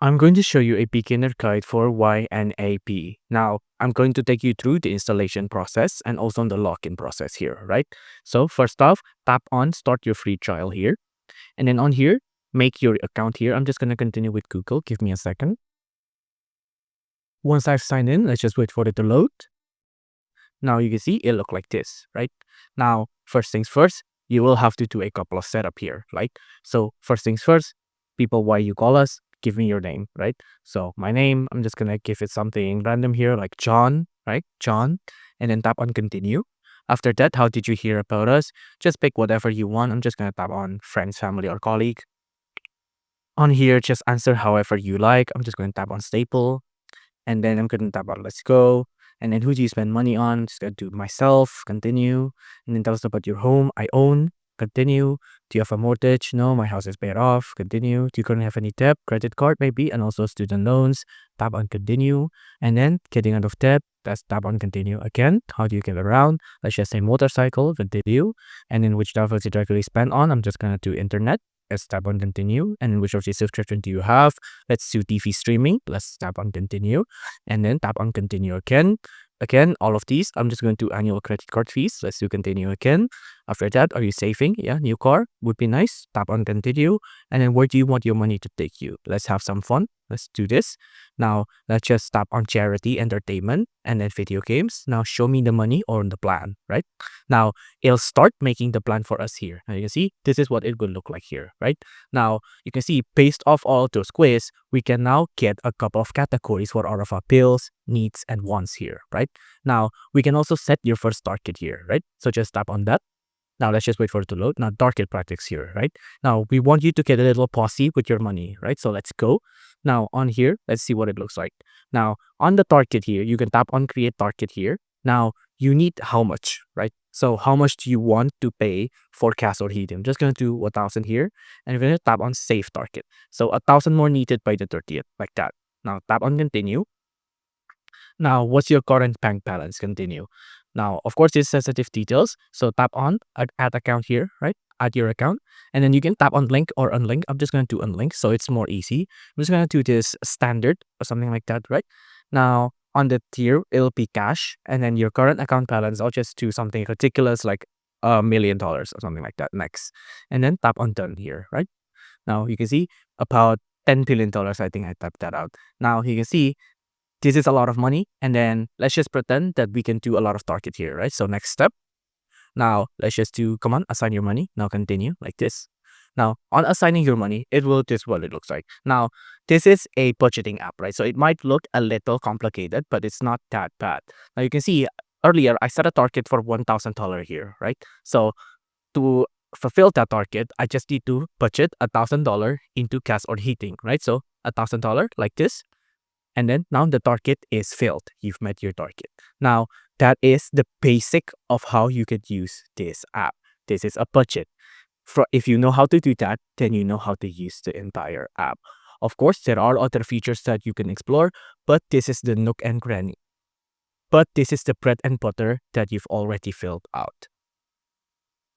I'm going to show you a beginner guide for YNAB. Now, I'm going to take you through the installation process and also the login process here, right? So first off, tap on start your free trial here. And then on here, make your account here. I'm just going to continue with Google. Give me a second. Once I've signed in, let's just wait for it to load. Now you can see it look like this, right? Now, first things first, you will have to do a couple of setup here, right? So first things first, people, why you call us, give me your name, right? So my name, I'm just gonna give it something random here, like John, right? John, and then tap on continue. After that, how did you hear about us? Just pick whatever you want. I'm just gonna tap on friends, family, or colleague. On here, just answer however you like. I'm just gonna tap on staple. And then I'm gonna tap on let's go. And then who do you spend money on? Just gonna do myself, continue. And then tell us about your home. I own, continue. Do you have a mortgage? No, my house is paid off, continue. Do you currently have any debt? Credit card maybe, and also student loans. Tap on continue. And then getting out of debt, let's tap on continue again. How do you get around? Let's just say motorcycle, continue. And then which device you directly spend on? I'm just gonna do internet. Let's tap on continue. And which of the subscription do you have? Let's do TV streaming. Let's tap on continue. And then tap on continue again. Again, all of these, I'm just going to annual credit card fees. Let's do continue again. After that, are you saving? Yeah, new car would be nice. Tap on continue. And then where do you want your money to take you? Let's have some fun. Let's do this. Now, let's just tap on charity, entertainment, and then video games. Now, show me the money or the plan, right? Now, it'll start making the plan for us here. Now, you can see this is what it will look like here, right? Now, you can see based off all those quiz, we can now get a couple of categories for all of our bills, needs, and wants here, right? Now, we can also set your first target here, right? So just tap on that. Now, let's just wait for it to load. Now, target practice here, right? Now, we want you to get a little posse with your money, right? So let's go. Now, on here, let's see what it looks like. Now, on the target here, you can tap on create target here. Now, you need how much, right? So how much do you want to pay for gas or heat? I'm just going to do 1,000 here. And we're going to tap on save target. So 1,000 more needed by the 30th, like that. Now, tap on continue. Now, what's your current bank balance? Continue. Now, of course, this is sensitive details. So tap on add account here, right? Add your account. And then you can tap on link or unlink. I'm just going to do unlink, so it's more easy. I'm just going to do this standard or something like that, right? Now, on the tier, it'll be cash. And then your current account balance, I'll just do something ridiculous like $1 million or something like that next. And then tap on done here, right? Now, you can see about $10 billion. I think I typed that out. Now, you can see this is a lot of money. And then let's just pretend that we can do a lot of target here, right? So next step. Now, let's just do, come on, assign your money. Now continue like this. Now, on assigning your money, it will, this is what it looks like. Now, this is a budgeting app, right? So it might look a little complicated, but it's not that bad. Now, you can see earlier, I set a target for $1,000 here, right? So to fulfill that target, I just need to budget $1,000 into gas or heating, right? So $1,000 like this. And then now the target is filled. You've met your target. Now, that is the basic of how you could use this app. This is a budget. If you know how to do that, then you know how to use the entire app. Of course, there are other features that you can explore, but this is the nook and cranny. But this is the bread and butter that you've already filled out.